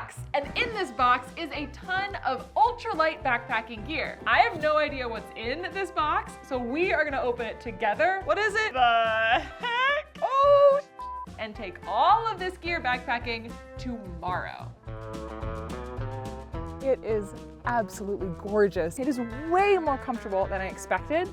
box. And in this box is a ton of ultralight backpacking gear. I have no idea what's in this box, so we are gonna open it together. What is it? The heck? Oh, and take all of this gear backpacking tomorrow. It is absolutely gorgeous. It is way more comfortable than I expected.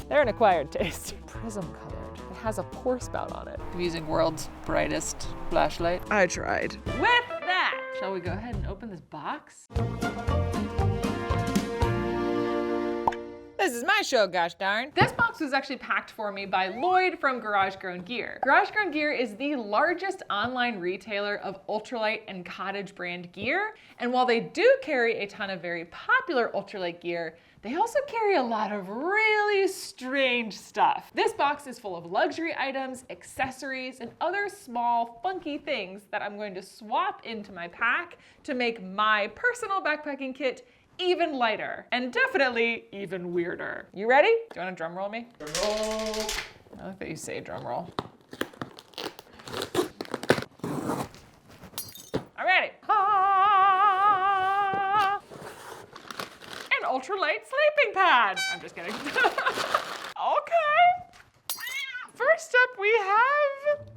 They're an acquired taste. Prism colored. It has a pour spout on it. I'm using world's brightest flashlight. I tried. With that, shall we go ahead and open this box? This is my show, gosh darn. This box was actually packed for me by Lloyd from Garage Grown Gear. Garage Grown Gear is the largest online retailer of ultralight and cottage brand gear. And while they do carry a ton of very popular ultralight gear, they also carry a lot of really strange stuff. This box is full of luxury items, accessories, and other small, funky things that I'm going to swap into my pack to make my personal backpacking kit even lighter, and definitely even weirder. You ready? Do you want to drum roll me? Drum roll. I like that you say drum roll. I'm ready. Ah! An ultralight sleeping pad. I'm just kidding. Okay. First up we have...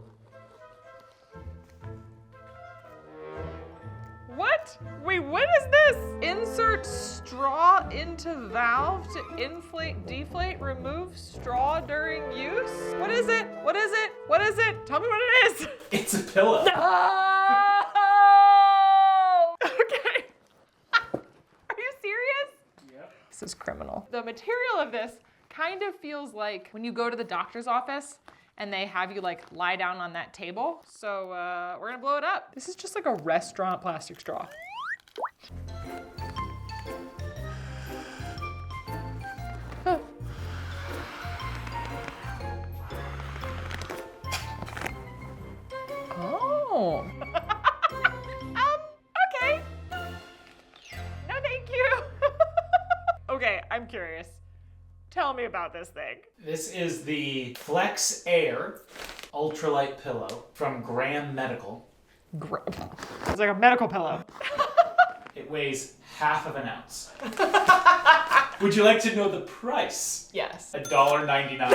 What? Wait, what is this? Insert straw into valve to inflate, deflate, remove straw during use? What is it? What is it? What is it? Tell me what it is. It's a pillow. No! Okay. Are you serious? Yep. This is criminal. The material of this kind of feels like when you go to the doctor's office and they have you like lie down on that table. So we're gonna blow it up. This is just like a restaurant plastic straw. Huh. Oh. Okay. No, thank you. Okay, I'm curious. Tell me about this thing. This is the Flex Air Ultralight Pillow from Graham Medical. It's like a medical pillow. It weighs ½ of an ounce. Would you like to know the price? Yes. $1.99.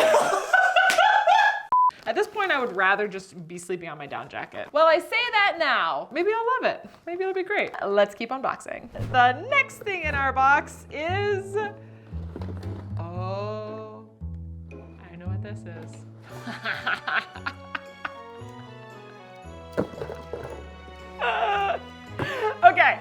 At this point, I would rather just be sleeping on my down jacket. Well, I say that now. Maybe I'll love it. Maybe it'll be great. Let's keep unboxing. The next thing in our box is... Oh, I know what this is. Okay,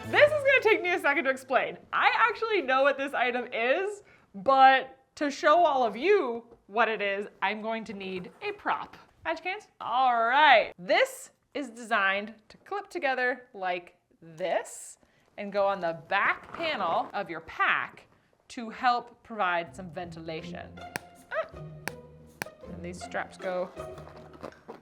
this is gonna take me a second to explain. I actually know what this item is, but to show all of you what it is, I'm going to need a prop. Magic hands? All right, this is designed to clip together like this and go on the back panel of your pack to help provide some ventilation. And these straps go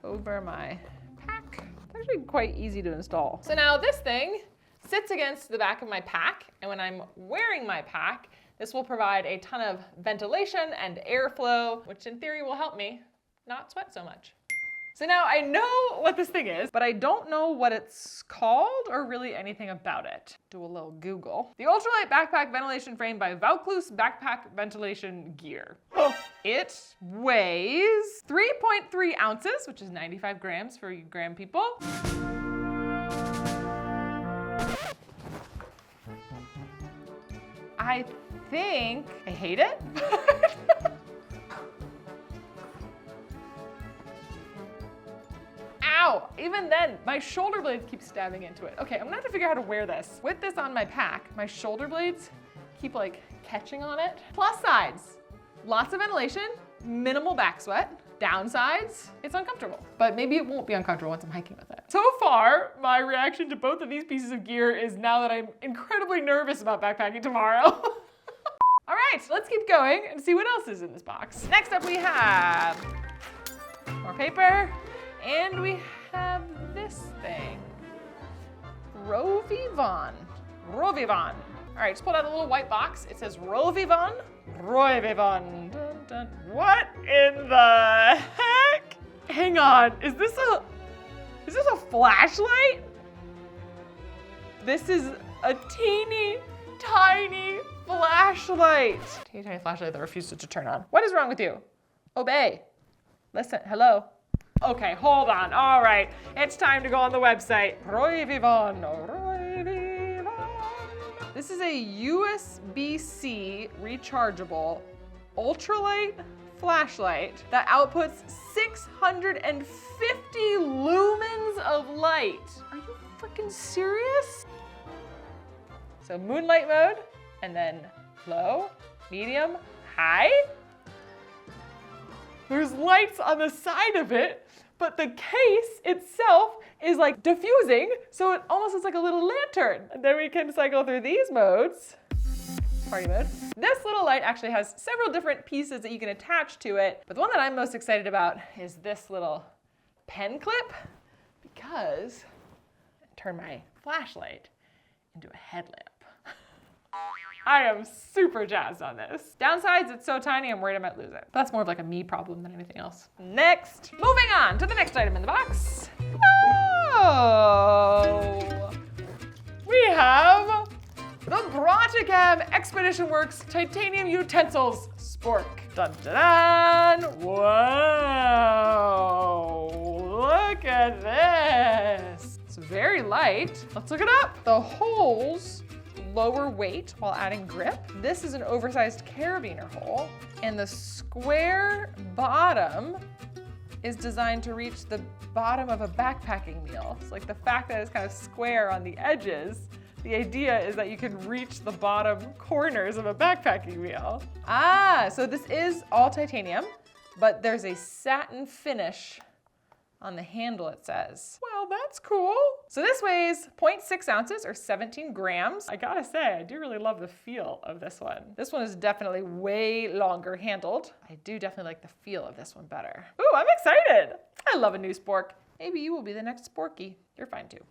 over my pack. It's actually quite easy to install. So now this thing sits against the back of my pack, and when I'm wearing my pack, this will provide a ton of ventilation and airflow, which in theory will help me not sweat so much. So now I know what this thing is, but I don't know what it's called or really anything about it. Do a little Google. The Ultralight Backpack Ventilation Frame by Vaucluse Backpack Ventilation Gear. It weighs 3.3 ounces, which is 95 grams for you gram people. I think I hate it. Ow, even then, my shoulder blades keep stabbing into it. Okay, I'm gonna have to figure out how to wear this. With this on my pack, my shoulder blades keep like catching on it. Plus sides, lots of ventilation, minimal back sweat. Downsides, it's uncomfortable. But maybe it won't be uncomfortable once I'm hiking with it. So far, my reaction to both of these pieces of gear is now that I'm incredibly nervous about backpacking tomorrow. All right, let's keep going and see what else is in this box. Next up we have more paper, and we have this thing. Rovivon. Rovivon. All right, just pulled out a little white box. It says Rovivon. Rovivon. Dun, dun. What in the heck? Hang on, is this a flashlight? This is a teeny tiny flashlight. Teeny tiny flashlight that refuses to turn on. What is wrong with you? Obey. Listen, hello. Okay, hold on. All right, it's time to go on the website. Roy Vivon, Roy Vivon. This is a USB-C rechargeable ultralight flashlight that outputs 650 lumens of light. Are you freaking serious? So moonlight mode, and then low, medium, high. There's lights on the side of it, but the case itself is like diffusing, so it almost looks like a little lantern. And then we can cycle through these modes. Party mode. This little light actually has several different pieces that you can attach to it, but the one that I'm most excited about is this little pen clip, because I turn my flashlight into a headlamp. I am super jazzed on this. Downsides, it's so tiny, I'm worried I might lose it. That's more of like a me problem than anything else. Next, moving on to the next item in the box. Oh, we have the Broticam Expedition Works Titanium Utensils Spork. Dun dun dun! Whoa! Look at this. It's very light. Let's look it up. The holes lower weight while adding grip. This is an oversized carabiner hole, and the square bottom is designed to reach the bottom of a backpacking meal. So like the fact that it's kind of square on the edges, the idea is that you can reach the bottom corners of a backpacking meal. Ah, so this is all titanium, but there's a satin finish on the handle, it says. Well, that's cool. So this weighs 0.6 ounces or 17 grams. I gotta say, I do really love the feel of this one. This one is definitely way longer handled. I do definitely like the feel of this one better. Ooh, I'm excited. I love a new spork. Maybe you will be the next sporky. You're fine too.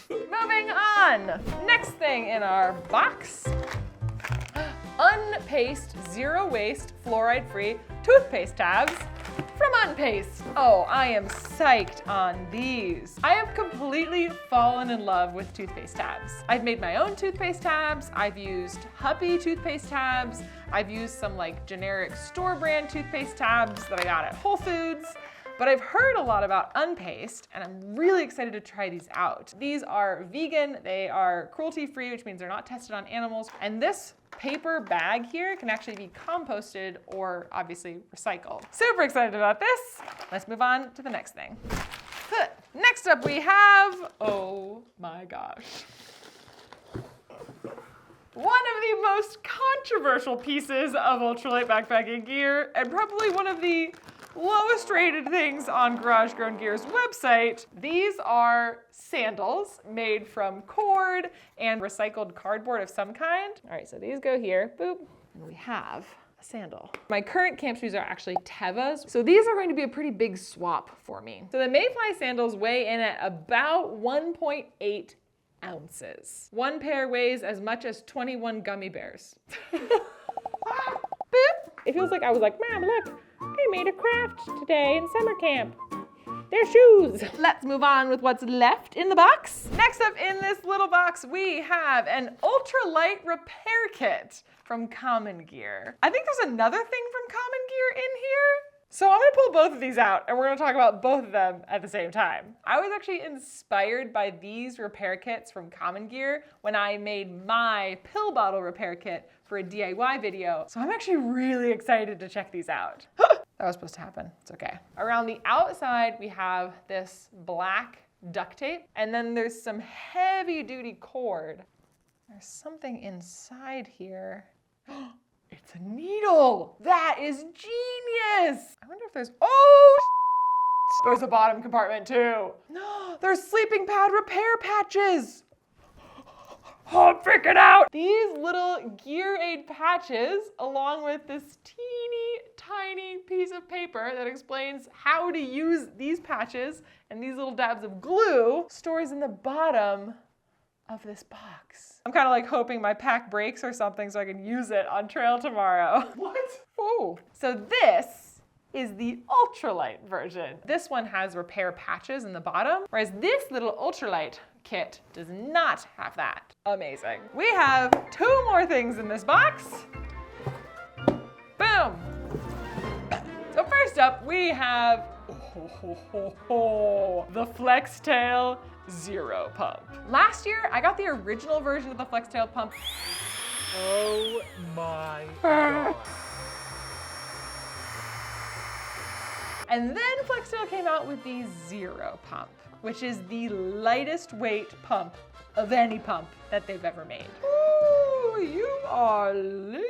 Moving on. Next thing in our box. Unpaste, zero waste, fluoride-free toothpaste tabs from Unpaste. Oh, I am psyched on these. I have completely fallen in love with toothpaste tabs. I've made my own toothpaste tabs. I've used Huppy toothpaste tabs. I've used some like generic store brand toothpaste tabs that I got at Whole Foods. But I've heard a lot about Unpaste, and I'm really excited to try these out. These are vegan, they are cruelty-free, which means they're not tested on animals. And this paper bag here can actually be composted or obviously recycled. Super excited about this. Let's move on to the next thing. Next up we have, oh my gosh. One of the most controversial pieces of ultralight backpacking gear, and probably one of the lowest rated things on Garage Grown Gear's website. These are sandals made from cord and recycled cardboard of some kind. All right, so these go here, boop, and we have a sandal. My current camp shoes are actually Teva's, so these are going to be a pretty big swap for me. So the Mayfly sandals weigh in at about 1.8 ounces. One pair weighs as much as 21 gummy bears. Boop. It feels like I was like, Mom, look, I made a craft today in summer camp. They're shoes. Let's move on with what's left in the box. Next up in this little box, we have an ultralight repair kit from Common Gear. I think there's another thing from Common Gear in here. So I'm gonna pull both of these out and we're gonna talk about both of them at the same time. I was actually inspired by these repair kits from Common Gear when I made my pill bottle repair kit for a DIY video. So I'm actually really excited to check these out. That was supposed to happen, it's okay. Around the outside, we have this black duct tape, and then there's some heavy duty cord. There's something inside here. It's a needle. That is genius. I wonder if there's, oh, there's a bottom compartment too. No, there's sleeping pad repair patches. Oh, I'm freaking out. These little gear aid patches, along with this teeny tiny piece of paper that explains how to use these patches and these little dabs of glue, stores in the bottom of this box. I'm kind of like hoping my pack breaks or something so I can use it on trail tomorrow. What? Oh, so this is the Ultralight version. This one has repair patches in the bottom, whereas this little Ultralight kit does not have that. Amazing. We have 2 more things in this box. Boom. So first up, we have the FlexTail Zero Pump. Last year, I got the original version of the FlexTail pump. Oh my God. And then FlexTail came out with the Zero Pump, which is the lightest weight pump of any pump that they've ever made. Ooh, you are little.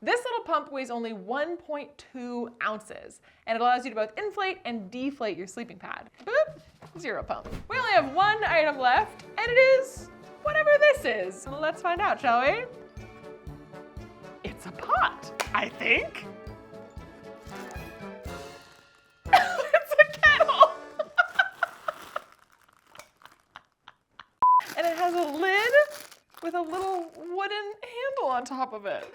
This little pump weighs only 1.2 ounces, and it allows you to both inflate and deflate your sleeping pad. Boop, Zero Pump. We only have 1 item left, and it is whatever this is. Let's find out, shall we? It's a pot, I think. It's a kettle. And it has a lid with a little wooden handle on top of it.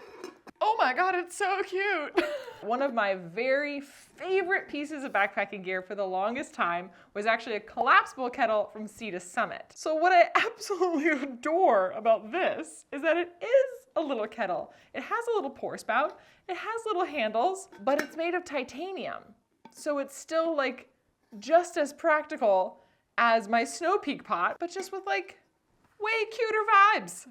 Oh my God, it's so cute. One of my very favorite pieces of backpacking gear for the longest time was actually a collapsible kettle from Sea to Summit. So what I absolutely adore about this is that it is a little kettle. It has a little pour spout, it has little handles, but it's made of titanium. So it's still like just as practical as my Snow Peak pot, but just with like way cuter vibes.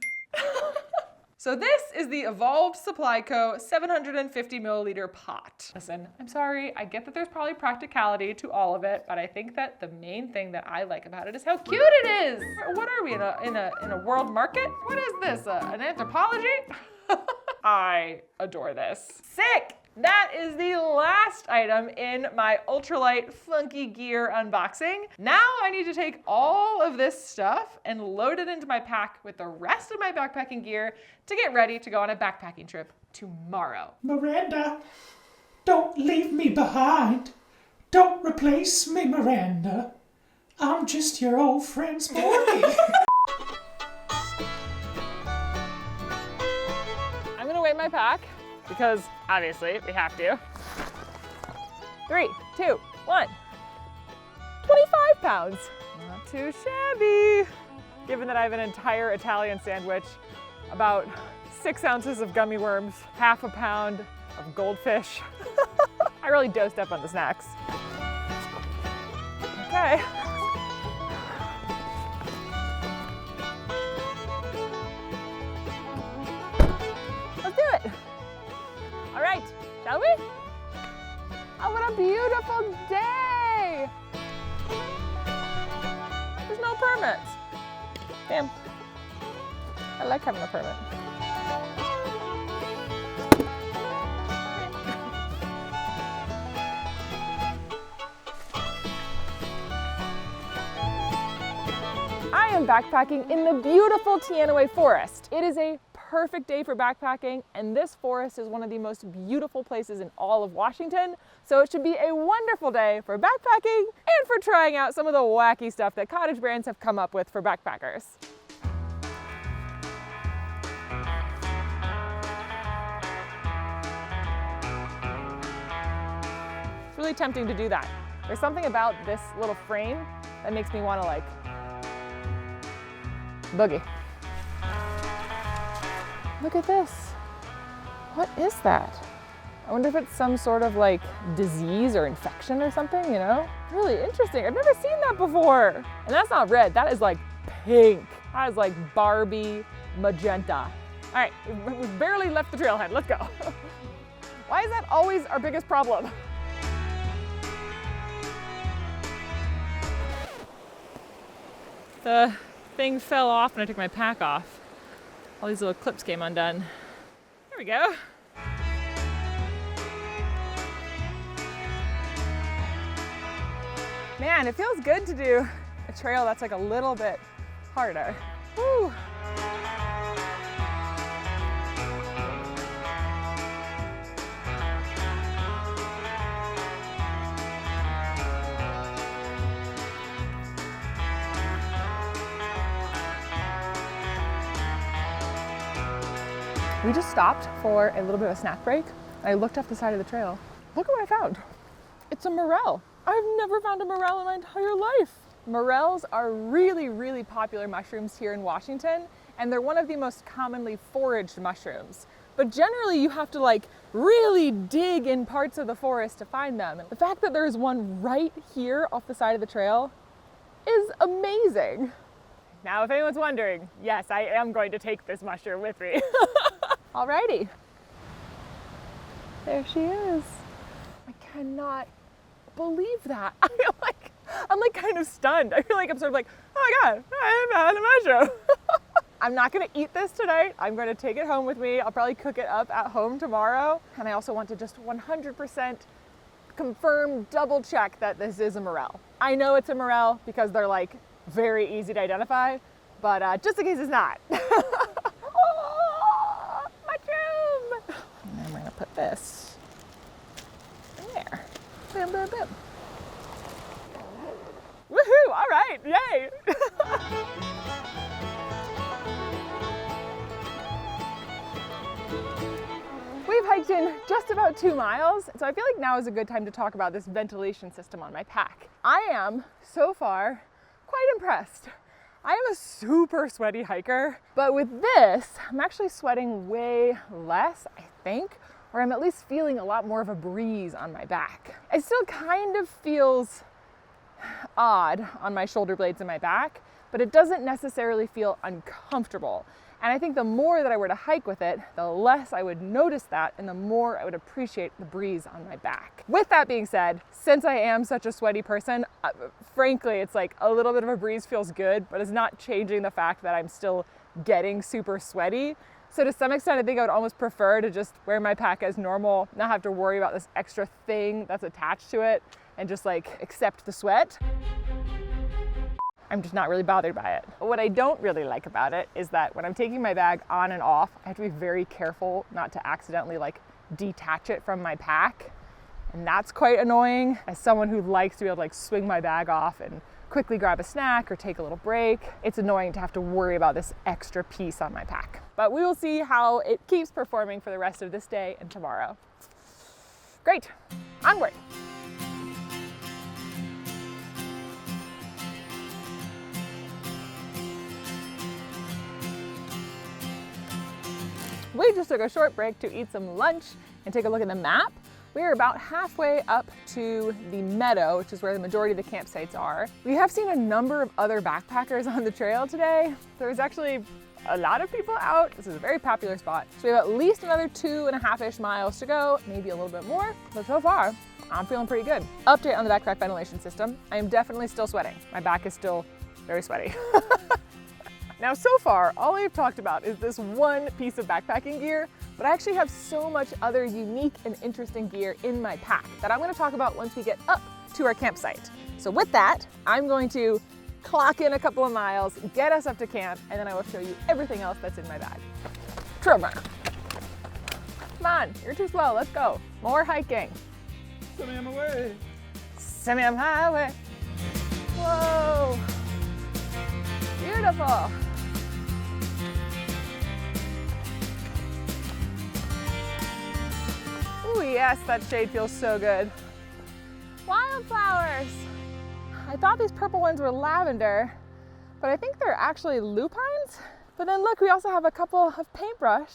So this is the Evolved Supply Co. 750 milliliter pot. Listen, I'm sorry, I get that there's probably practicality to all of it, but I think that the main thing that I like about it is how cute it is. What are we, in a world market? What is this, an anthropology? I adore this. Sick! That is the last item in my Ultralight Funky Gear unboxing. Now I need to take all of this stuff and load it into my pack with the rest of my backpacking gear to get ready to go on a backpacking trip tomorrow. Miranda, don't leave me behind. Don't replace me, Miranda. I'm just your old friend Sporty. I'm gonna weigh my pack because obviously we have to. 3, 2, 1. 25 pounds. Not too shabby. Given that I have an entire Italian sandwich, about 6 ounces of gummy worms, half a pound of goldfish. I really dosed up on the snacks. Okay. Let's do it. All right, shall we? Oh, what a beautiful day. There's no permits. Damn. I like having a permit. I am backpacking in the beautiful Teanaway Forest. It is a perfect day for backpacking, and this forest is one of the most beautiful places in all of Washington, so it should be a wonderful day for backpacking and for trying out some of the wacky stuff that Cottage brands have come up with for backpackers. It's really tempting to do that. There's something about this little frame that makes me want to like boogie. Look at this. What is that? I wonder if it's some sort of like disease or infection or something, you know? Really interesting. I've never seen that before. And that's not red, that is like pink. That is like Barbie magenta. All right, we've barely left the trailhead, let's go. Why is that always our biggest problem? The thing fell off when I took my pack off. All these little clips came undone. There we go. Man, it feels good to do a trail that's like a little bit harder. Woo. We just stopped for a little bit of a snack break. I looked up the side of the trail. Look at what I found. It's a morel. I've never found a morel in my entire life. Morels are really, really popular mushrooms here in Washington, and they're one of the most commonly foraged mushrooms. But generally you have to like really dig in parts of the forest to find them. And the fact that there's one right here off the side of the trail is amazing. Now, if anyone's wondering, yes, I am going to take this mushroom with me. Alrighty. There she is. I cannot believe that. I'm like kind of stunned. I feel like I'm sort of like, oh my God, I found a mushroom. I'm not gonna eat this tonight. I'm gonna take it home with me. I'll probably cook it up at home tomorrow. And I also want to just 100% confirm, double check that this is a morel. I know it's a morel because they're like very easy to identify, but just in case it's not. Oh, mushroom! And then we're gonna put this in there. Boom, boom, boom. Woohoo, all right, yay! We've hiked in just about 2 miles, so I feel like now is a good time to talk about this ventilation system on my pack. I am, so far, quite impressed. I am a super sweaty hiker, but with this, I'm actually sweating way less, I think, or I'm at least feeling a lot more of a breeze on my back. It still kind of feels odd on my shoulder blades and my back, but it doesn't necessarily feel uncomfortable. And I think the more that I were to hike with it, the less I would notice that and the more I would appreciate the breeze on my back. With that being said, since I am such a sweaty person, frankly, it's like a little bit of a breeze feels good, but it's not changing the fact that I'm still getting super sweaty. So to some extent, I think I would almost prefer to just wear my pack as normal, not have to worry about this extra thing that's attached to it, and just like accept the sweat. I'm just not really bothered by it. What I don't really like about it is that when I'm taking my bag on and off, I have to be very careful not to accidentally like detach it from my pack. And that's quite annoying. As someone who likes to be able to like swing my bag off and quickly grab a snack or take a little break, it's annoying to have to worry about this extra piece on my pack. But we will see how it keeps performing for the rest of this day and tomorrow. Great, onward. We just took a short break to eat some lunch and take a look at the map. We are about halfway up to the meadow, which is where the majority of the campsites are. We have seen a number of other backpackers on the trail today. There's actually a lot of people out. This is a very popular spot. So we have at least another 2.5-ish miles to go, maybe a little bit more, but so far, I'm feeling pretty good. Update on the backpack ventilation system. I am definitely still sweating. My back is still very sweaty. Now, so far, all I've talked about is this one piece of backpacking gear, but I actually have so much other unique and interesting gear in my pack that I'm gonna talk about once we get up to our campsite. So with that, I'm going to clock in a couple of miles, get us up to camp, and then I will show you everything else that's in my bag. Trail runner. Come on, you're too slow, let's go. More hiking. Send me on my way. Send me on my highway. Whoa. Beautiful. Ooh, yes, that shade feels so good. Wildflowers. I thought these purple ones were lavender, but I think they're actually lupines. But then look, we also have a couple of paintbrush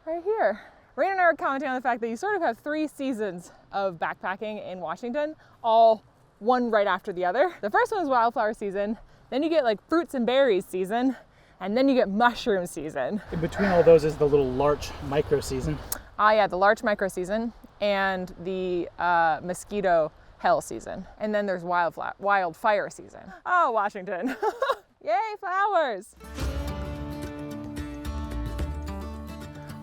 right here. Rain and I were commenting on the fact that you sort of have 3 seasons of backpacking in Washington, all one right after the other. The first one is wildflower season, then you get like fruits and berries season, and then you get mushroom season. In between all those is the little larch micro season. Ah, yeah, the larch micro season and the mosquito hell season. And then there's wildfire season. Oh, Washington. Yay, flowers.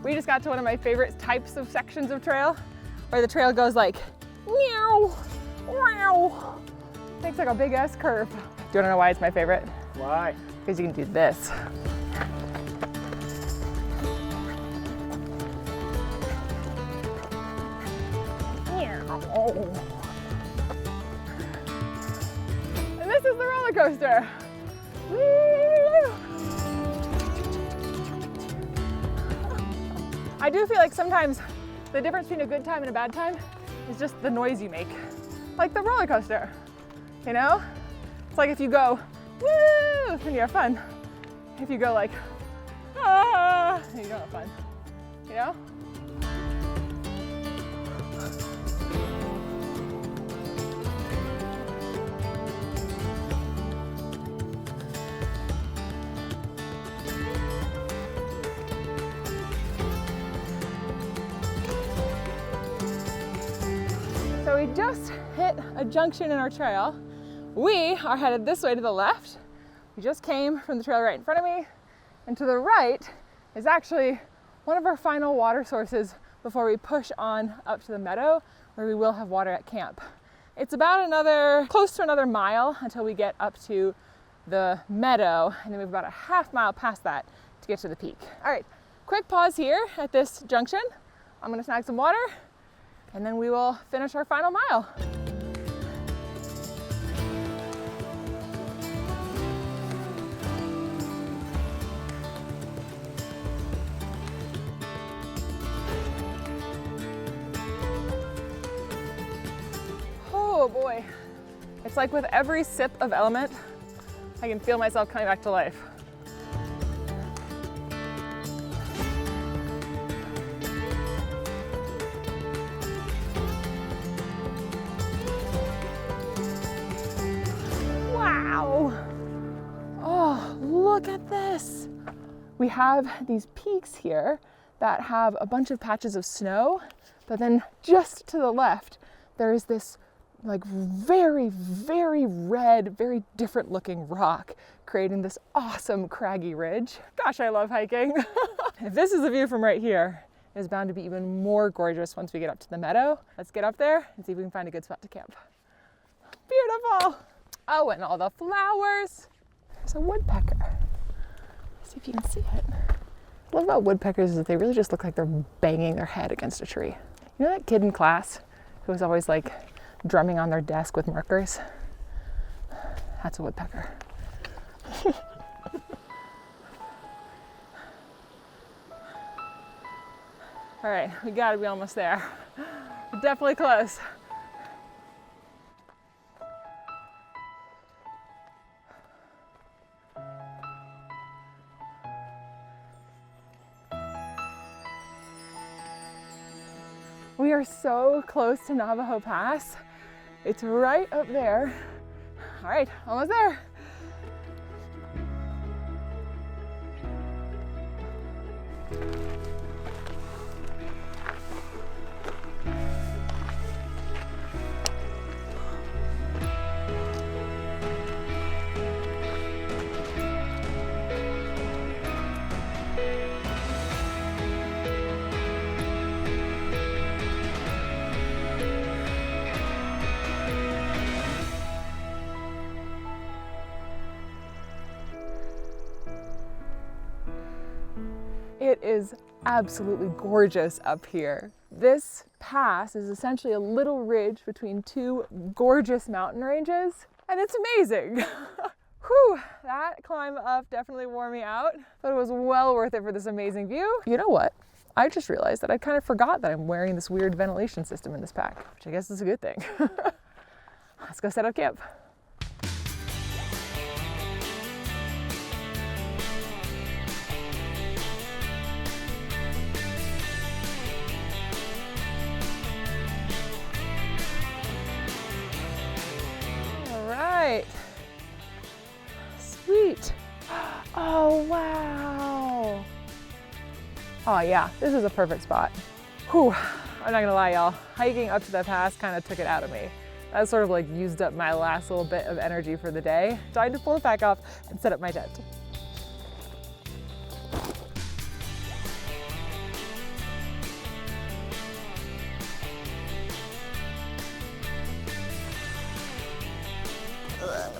We just got to one of my favorite types of sections of trail, where the trail goes like, meow, meow. Takes like a big ass curve. Do you wanna know why it's my favorite? Why? Because you can do this. And this is the roller coaster. Woo! I do feel like sometimes the difference between a good time and a bad time is just the noise you make. Like the roller coaster, you know? It's like if you go, woo, then you have fun. If you go like, ah, then you don't have fun, you know? So we just hit a junction in our trail. We are headed this way to the left. We just came from the trail right in front of me. And to the right is actually one of our final water sources before we push on up to the meadow where we will have water at camp. It's about close to another mile until we get up to the meadow, and then we have about a half mile past that to get to the peak. All right, quick pause here at this junction. I'm gonna snag some water, and then we will finish our final mile. Oh boy, it's like with every sip of Element, I can feel myself coming back to life. Wow! Oh, look at this. We have these peaks here that have a bunch of patches of snow, but then just to the left, there is this like very, very red, very different looking rock, creating this awesome craggy ridge. Gosh, I love hiking. If this is the view from right here, it is bound to be even more gorgeous once we get up to the meadow. Let's get up there and see if we can find a good spot to camp. Beautiful. Oh, and all the flowers. There's a woodpecker. Let's see if you can see it. What I love about woodpeckers is that they really just look like they're banging their head against a tree. You know that kid in class who was always like drumming on their desk with markers? That's a woodpecker. All right, we gotta be almost there. We're definitely close. We are so close to Navajo Pass. It's right up there. All right, almost there. It is absolutely gorgeous up here. This pass is essentially a little ridge between two gorgeous mountain ranges, and it's amazing. Whew, that climb up definitely wore me out, but it was well worth it for this amazing view. You know what? I just realized that I kind of forgot that I'm wearing this weird ventilation system in this pack, which I guess is a good thing. Let's go set up camp. Sweet. Oh, wow. Oh yeah, this is a perfect spot. Whew, I'm not gonna lie, y'all. Hiking up to the pass kind of took it out of me. That sort of like used up my last little bit of energy for the day. So I had to pull it back up and set up my tent.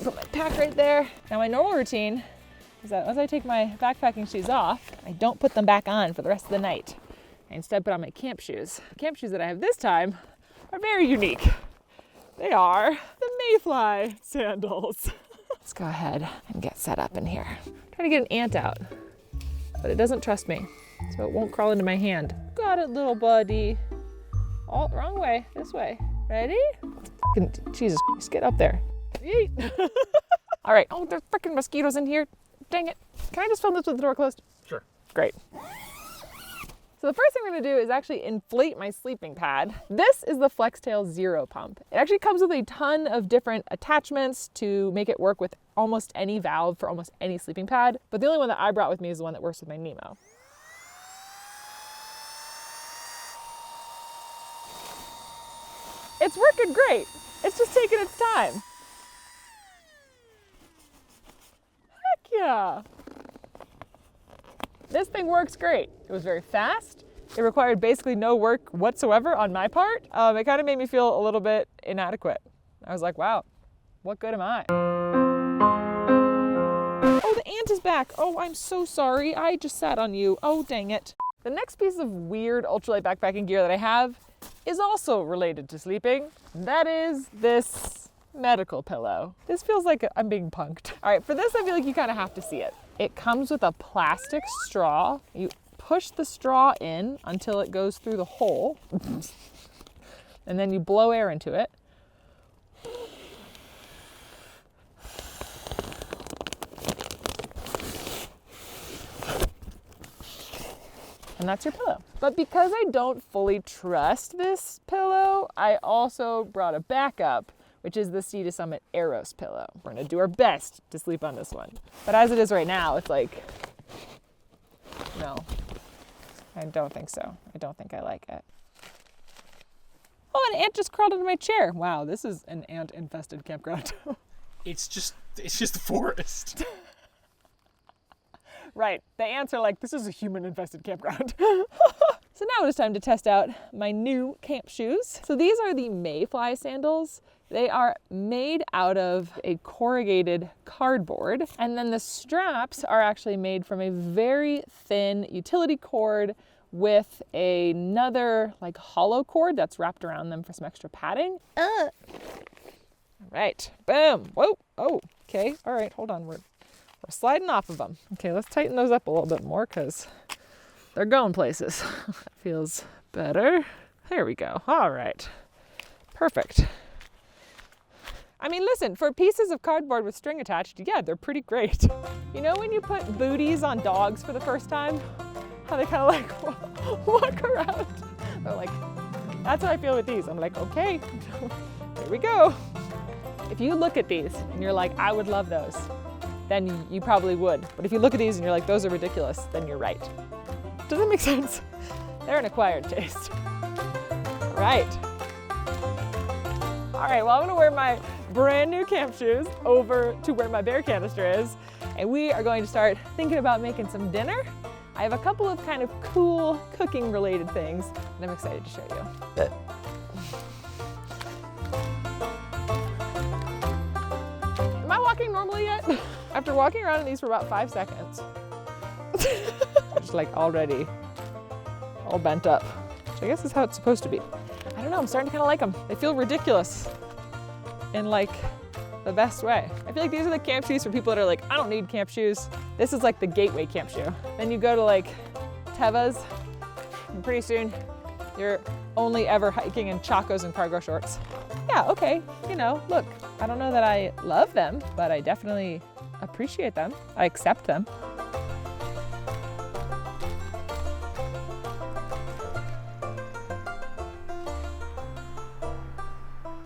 Put my pack right there. Now my normal routine is that once I take my backpacking shoes off, I don't put them back on for the rest of the night. I instead put on my camp shoes. The camp shoes that I have this time are very unique. They are the Mayfly sandals. Let's go ahead and get set up in here. I'm trying to get an ant out, but it doesn't trust me. so it won't crawl into my hand. Got it, little buddy. Oh, wrong way, this way. Ready? Jesus Christ, get up there. Yeet. All right, oh, there's freaking mosquitoes in here. Dang it. Can I just film this with the door closed? Sure. Great. So the first thing we're gonna do is actually inflate my sleeping pad. This is the FlexTail Zero pump. It actually comes with a ton of different attachments to make it work with almost any valve for almost any sleeping pad, but the only one that I brought with me is the one that works with my Nemo. It's working great. It's just taking its time. Heck yeah. This thing works great. It was very fast. It required basically no work whatsoever on my part. It kind of made me feel a little bit inadequate. I was like, wow, what good am I? Oh, the ant is back. Oh, I'm so sorry. I just sat on you. Oh, dang it. The next piece of weird ultralight backpacking gear that I have is also related to sleeping. That is this medical pillow. This feels like I'm being punked. All right, for this, I feel like you kind of have to see it. It comes with a plastic straw. You push the straw in until it goes through the hole, and then you blow air into it. And that's your pillow. But because I don't fully trust this pillow, I also brought a backup, which is the Sea to Summit Aeros pillow. We're gonna do our best to sleep on this one. But as it is right now, it's like, no, I don't think so. I don't think I like it. Oh, an ant just crawled into my chair. Wow, this is an ant-infested campground. It's just a forest. Right, the ants are like, this is a human-infested campground. So now it is time to test out my new camp shoes. So these are the Mayfly sandals. They are made out of a corrugated cardboard, and then the straps are actually made from a very thin utility cord with another like hollow cord that's wrapped around them for some extra padding. All right, boom, whoa, oh, okay, all right, hold on, we're sliding off of them. Okay, let's tighten those up a little bit more because they're going places. That feels better. There we go, all right, perfect. I mean, listen, for pieces of cardboard with string attached, yeah, they're pretty great. You know when you put booties on dogs for the first time? How they kind of like walk around? They're like, that's how I feel with these. I'm like, okay, here we go. If you look at these and you're like, I would love those, then you probably would. But if you look at these and you're like, those are ridiculous, then you're right. Does that make sense? They're an acquired taste. All right. All right, well, I'm gonna wear my brand new camp shoes over to where my bear canister is, and we are going to start thinking about making some dinner. I have a couple of kind of cool cooking related things, and I'm excited to show you. Am I walking normally yet? After walking around in these for about 5 seconds, just like already all bent up, which I guess is how it's supposed to be. I don't know, I'm starting to kind of like them. They feel ridiculous in like the best way. I feel like these are the camp shoes for people that are like, I don't need camp shoes. This is like the gateway camp shoe. Then you go to like Teva's, and pretty soon you're only ever hiking in chacos and cargo shorts. Yeah, okay, you know, look, I don't know that I love them, but I definitely appreciate them. I accept them.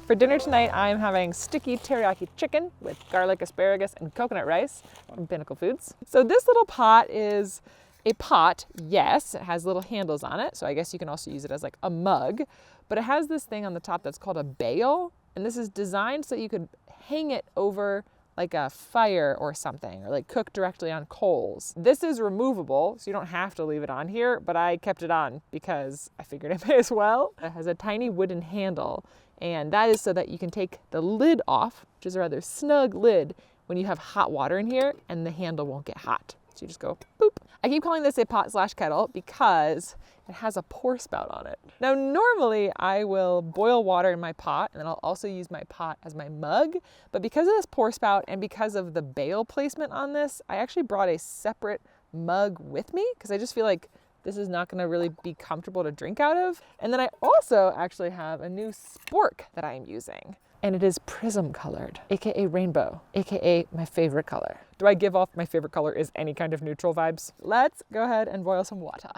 For dinner tonight, I'm having sticky teriyaki chicken with garlic, asparagus, and coconut rice from Pinnacle Foods. So this little pot is a pot, yes, it has little handles on it, so I guess you can also use it as like a mug, but it has this thing on the top that's called a bail, and this is designed so you could hang it over like a fire or something, or like cook directly on coals. This is removable, so you don't have to leave it on here, but I kept it on because I figured I may as well. It has a tiny wooden handle, and that is so that you can take the lid off, which is a rather snug lid, when you have hot water in here and the handle won't get hot. So you just go boop. I keep calling this a pot/kettle because it has a pour spout on it. Now normally I will boil water in my pot and then I'll also use my pot as my mug, but because of this pour spout and because of the bail placement on this, I actually brought a separate mug with me because I just feel like this is not gonna really be comfortable to drink out of. And then I also actually have a new spork that I am using. And it is prism colored, AKA rainbow, AKA my favorite color. Do I give off my favorite color is any kind of neutral vibes? Let's go ahead and boil some water.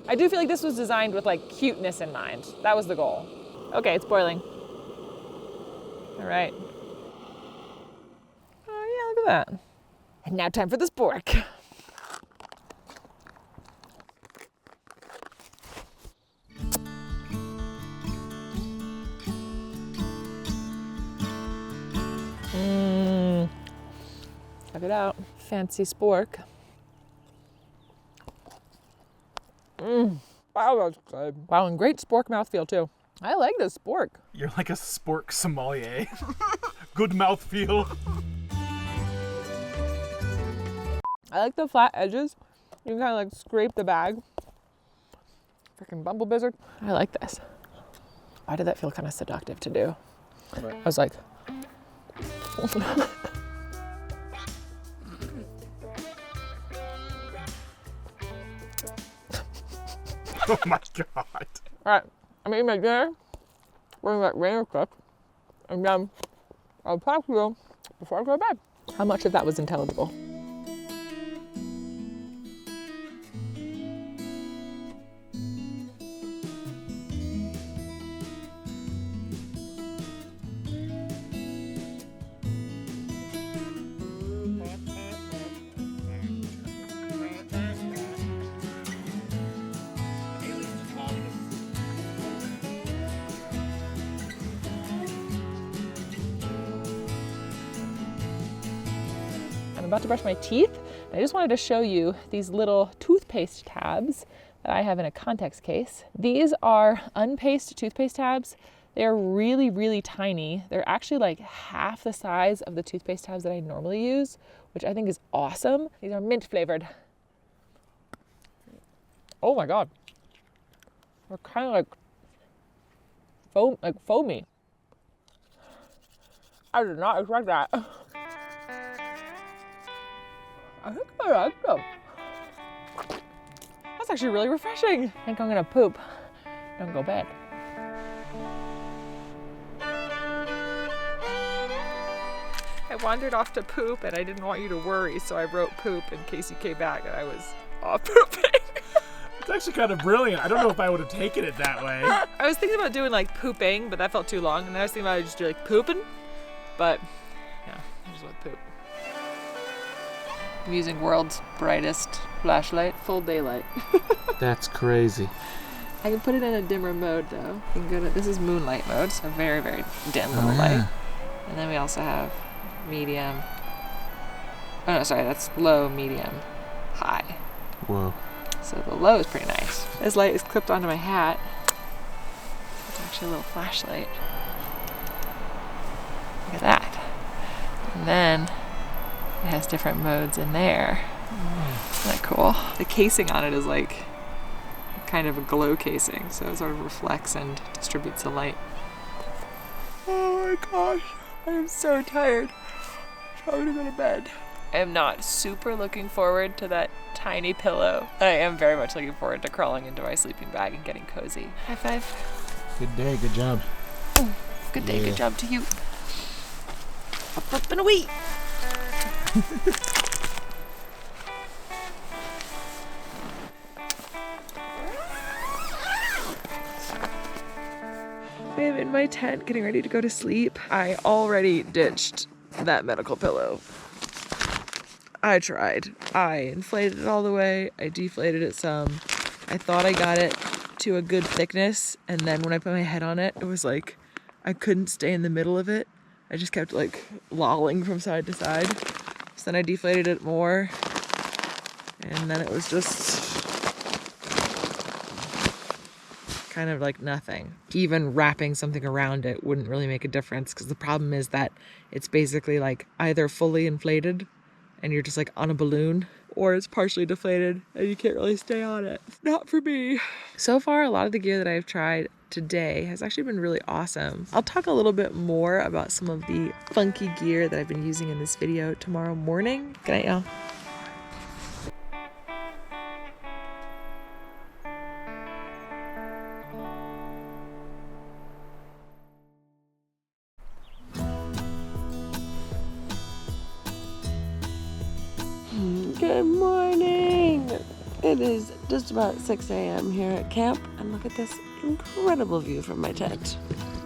I do feel like this was designed with like cuteness in mind. That was the goal. Okay, it's boiling. All right. Oh yeah, look at that. And now time for the spork. Check it out. Fancy spork. Wow, that's good. Wow, and great spork mouthfeel too. I like this spork. You're like a spork sommelier. Good mouthfeel. I like the flat edges. You can kind of like scrape the bag. Freaking bumble bizzard. I like this. Why did that feel kind of seductive to do? Right. I was like... Oh my God. All right, I'm eating my dinner. We're gonna let Rainer cook. And then I'll talk to you before I go to bed. How much of that was intelligible? I'm about to brush my teeth. And I just wanted to show you these little toothpaste tabs that I have in a context case. These are unpaste toothpaste tabs. They're really, really tiny. They're actually like half the size of the toothpaste tabs that I normally use, which I think is awesome. These are mint flavored. Oh my God. They're kind of like foamy. I did not expect that. I think I like them. That's actually really refreshing. I think I'm gonna poop and go bed. I wandered off to poop and I didn't want you to worry, so I wrote poop in case you came back and I was off pooping. It's actually kind of brilliant. I don't know if I would have taken it that way. I was thinking about doing like pooping, but that felt too long. And then I was thinking about just do like pooping, but yeah, I just went poop. I'm using world's brightest flashlight, full daylight. That's crazy. I can put it in a dimmer mode though. You can go to, this is moonlight mode, so very, very dim little light. And then we also have medium. Oh no, sorry, that's low, medium, high. Whoa. So the low is pretty nice. This light is clipped onto my hat. It's actually a little flashlight. Look at that. And then it has different modes in there. Isn't that cool? The casing on it is like kind of a glow casing, so it sort of reflects and distributes the light. Oh my gosh, I am so tired. Time to go to bed. I am not super looking forward to that tiny pillow. I am very much looking forward to crawling into my sleeping bag and getting cozy. High five. Good day, good job. Oh, good day, good job to you. Up and a wee. I am in my tent getting ready to go to sleep. I already ditched that medical pillow. I tried. I inflated it all the way. I deflated it some. I thought I got it to a good thickness, and then when I put my head on it, it was like I couldn't stay in the middle of it. I just kept like lolling from side to side. So then I deflated it more, and then it was just kind of like nothing. Even wrapping something around it wouldn't really make a difference, because the problem is that it's basically like either fully inflated and you're just like on a balloon, or it's partially deflated and you can't really stay on it. Not for me. So far, a lot of the gear that I've tried today has actually been really awesome. I'll talk a little bit more about some of the funky gear that I've been using in this video tomorrow morning. Good night, y'all. Good morning! It is just about 6 a.m. here at camp, and look at this incredible view from my tent.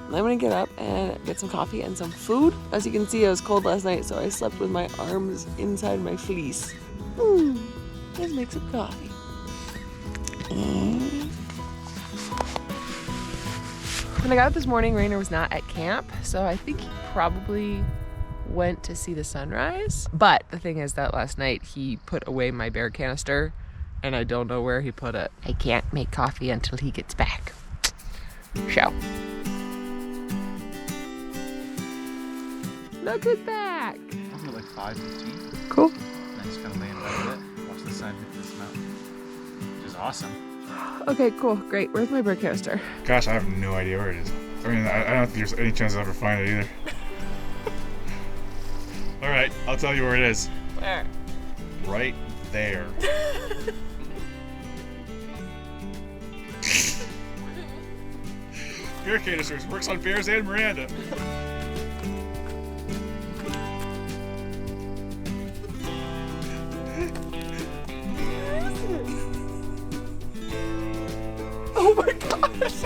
I'm gonna get up and get some coffee and some food. As you can see, I was cold last night, so I slept with my arms inside my fleece. Let's make some coffee. When I got up this morning, Rainer was not at camp, so I think he probably went to see the sunrise. But the thing is that last night he put away my bear canister and I don't know where he put it. I can't make coffee until he gets back. So. Look who's back. Probably like 5:15. Cool. And I just kind of laying by it, watch the sun hit this mountain, which is awesome. Okay, cool, great. Where's my bear canister? Gosh, I have no idea where it is. I mean, I don't think there's any chance I'll ever find it either. All right, I'll tell you where it is. Where? Right there. Bear canisters works on bears and Miranda. Oh my gosh!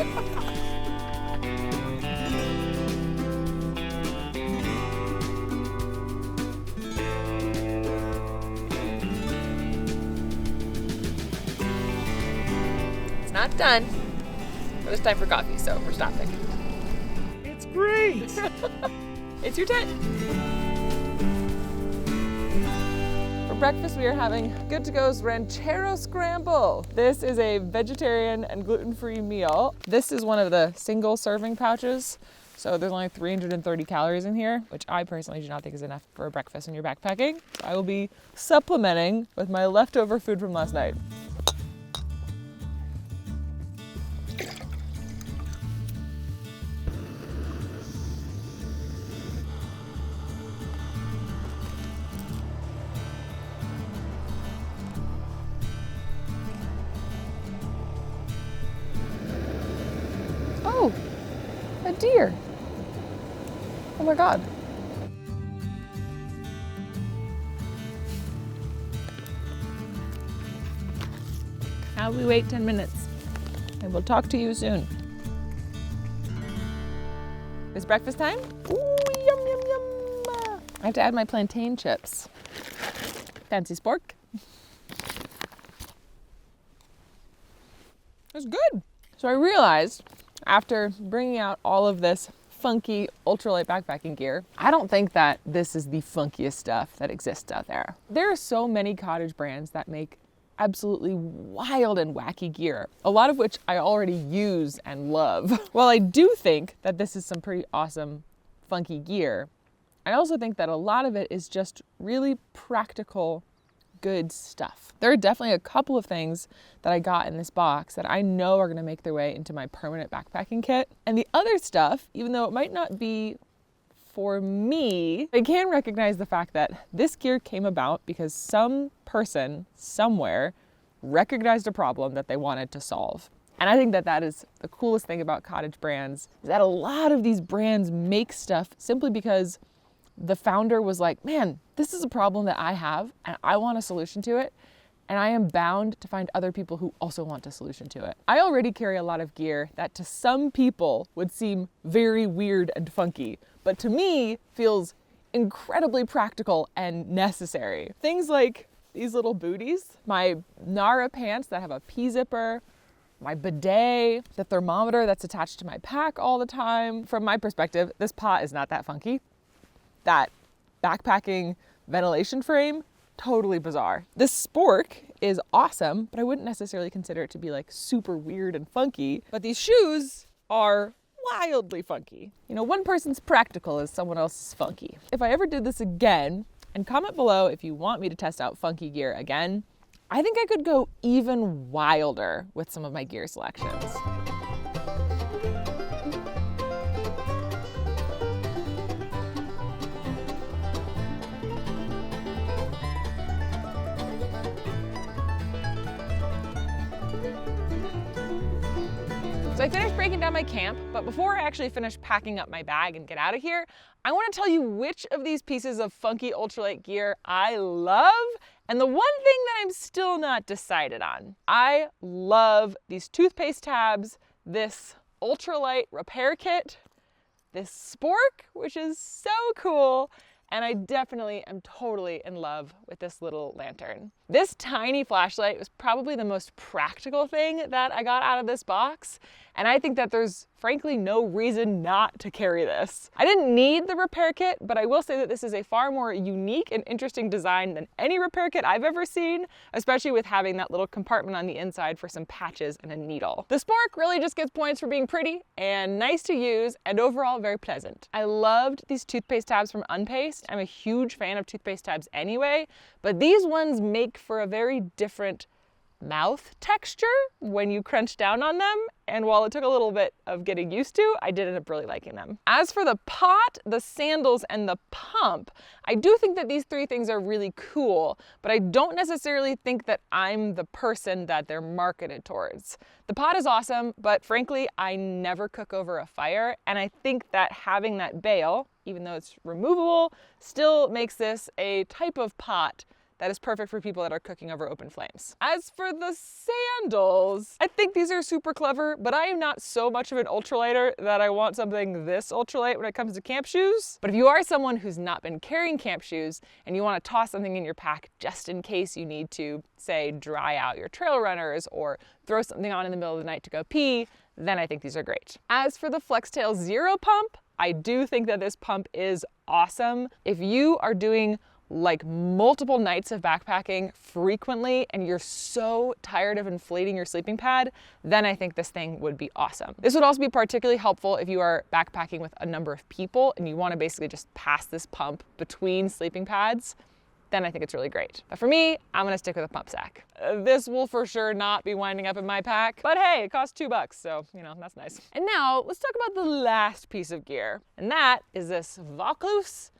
It's not done, but it's time for coffee, so we're stopping. It's great. It's your tent. For breakfast, we are having Good To Go's Ranchero Scramble. This is a vegetarian and gluten-free meal. This is one of the single serving pouches. So there's only 330 calories in here, which I personally do not think is enough for a breakfast when you're backpacking. So I will be supplementing with my leftover food from last night. Oh, a deer. Oh my God. Now we wait 10 minutes. I will talk to you soon. It's breakfast time? Ooh, yum, yum, yum. I have to add my plantain chips. Fancy spork. It's good. So I realized after bringing out all of this funky ultralight backpacking gear, I don't think that this is the funkiest stuff that exists out there. There are so many cottage brands that make absolutely wild and wacky gear, a lot of which I already use and love. While I do think that this is some pretty awesome, funky gear, I also think that a lot of it is just really practical, good stuff. There are definitely a couple of things that I got in this box that I know are gonna make their way into my permanent backpacking kit. And the other stuff, even though it might not be for me, I can recognize the fact that this gear came about because some person somewhere recognized a problem that they wanted to solve. And I think that that is the coolest thing about cottage brands, is that a lot of these brands make stuff simply because the founder was like, man, this is a problem that I have and I want a solution to it. And I am bound to find other people who also want a solution to it. I already carry a lot of gear that to some people would seem very weird and funky, but to me feels incredibly practical and necessary. Things like these little booties, my Nara pants that have a P-zipper, my bidet, the thermometer that's attached to my pack all the time. From my perspective, this pot is not that funky. That backpacking ventilation frame, totally bizarre. This spork is awesome, but I wouldn't necessarily consider it to be like super weird and funky. But these shoes are wildly funky. You know, one person's practical is someone else's funky. If I ever did this again, And comment below if you want me to test out funky gear again. I think I could go even wilder with some of my gear selections. So I finished breaking down my camp, but before I actually finish packing up my bag and get out of here, I want to tell you which of these pieces of funky ultralight gear I love and the one thing that I'm still not decided on. I love these toothpaste tabs, this ultralight repair kit, this spork, which is so cool, and I definitely am totally in love with this little lantern. This tiny flashlight was probably the most practical thing that I got out of this box, and I think that there's frankly no reason not to carry this. I didn't need the repair kit, but I will say that this is a far more unique and interesting design than any repair kit I've ever seen, especially with having that little compartment on the inside for some patches and a needle. The spork really just gets points for being pretty and nice to use and overall very pleasant. I loved these toothpaste tabs from Unpaste. I'm a huge fan of toothpaste tabs anyway, but these ones make for a very different mouth texture when you crunch down on them, and while it took a little bit of getting used to, I did end up really liking them. As for the pot, the sandals, and the pump, I do think that these three things are really cool, but I don't necessarily think that I'm the person that they're marketed towards. The pot is awesome, but frankly, I never cook over a fire, and I think that having that bail, even though it's removable, still makes this a type of pot that is perfect for people that are cooking over open flames. As for the sandals, I think these are super clever, but I am not so much of an ultralighter that I want something this ultralight when it comes to camp shoes. But if you are someone who's not been carrying camp shoes and you want to toss something in your pack just in case you need to, say, dry out your trail runners or throw something on in the middle of the night to go pee, then I think these are great. As for the FlexTail Zero pump, I do think that this pump is awesome. If you are doing like multiple nights of backpacking frequently and you're so tired of inflating your sleeping pad, then I think this thing would be awesome. This would also be particularly helpful if you are backpacking with a number of people and you want to basically just pass this pump between sleeping pads. Then I think it's really great. But for me, I'm gonna stick with a pump sack. This will for sure not be winding up in my pack, but hey, it costs $2, so you know, that's nice. And now let's talk about the last piece of gear, and that is this Vaucluse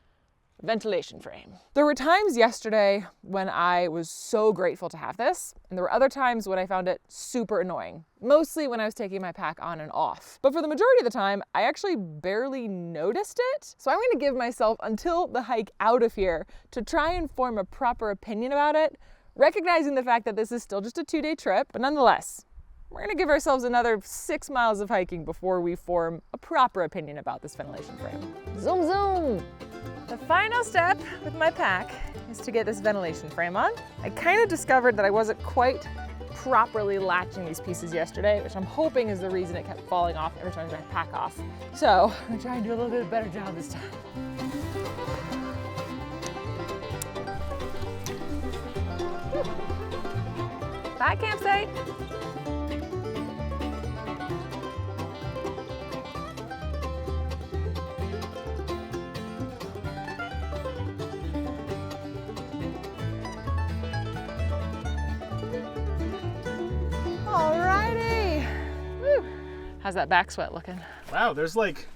ventilation frame. There were times yesterday when I was so grateful to have this, and there were other times when I found it super annoying, mostly when I was taking my pack on and off. But for the majority of the time, I actually barely noticed it. So I'm gonna give myself until the hike out of here to try and form a proper opinion about it, recognizing the fact that this is still just a 2-day trip, but nonetheless, we're gonna give ourselves another 6 miles of hiking before we form a proper opinion about this ventilation frame. Zoom, zoom! The final step with my pack is to get this ventilation frame on. I kind of discovered that I wasn't quite properly latching these pieces yesterday, which I'm hoping is the reason it kept falling off every time I took my pack off. So I'm gonna try and do a little bit better job this time. Bye, campsite. Alrighty. Woo. How's that back sweat looking? Wow, there's like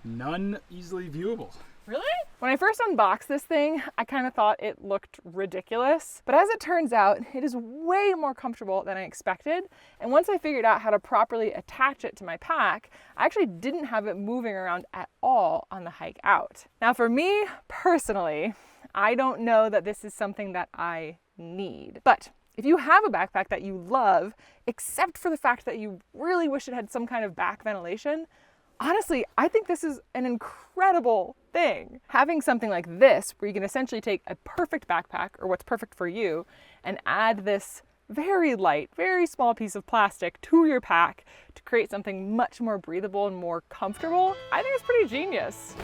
none easily viewable. Really? When I first unboxed this thing, I kind of thought it looked ridiculous. But as it turns out, it is way more comfortable than I expected. And once I figured out how to properly attach it to my pack, I actually didn't have it moving around at all on the hike out. Now for me, personally, I don't know that this is something that I need. But if you have a backpack that you love, except for the fact that you really wish it had some kind of back ventilation, honestly, I think this is an incredible thing. Having something like this, where you can essentially take a perfect backpack, or what's perfect for you, and add this very light, very small piece of plastic to your pack to create something much more breathable and more comfortable, I think it's pretty genius.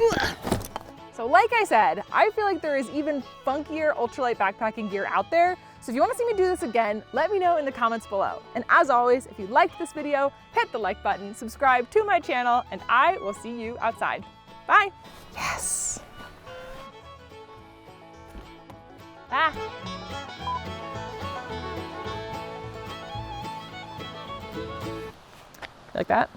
So like I said, I feel like there is even funkier ultralight backpacking gear out there. So if you want to see me do this again, let me know in the comments below. And as always, if you liked this video, hit the like button, subscribe to my channel, and I will see you outside. Bye. Yes. Ah. Like that?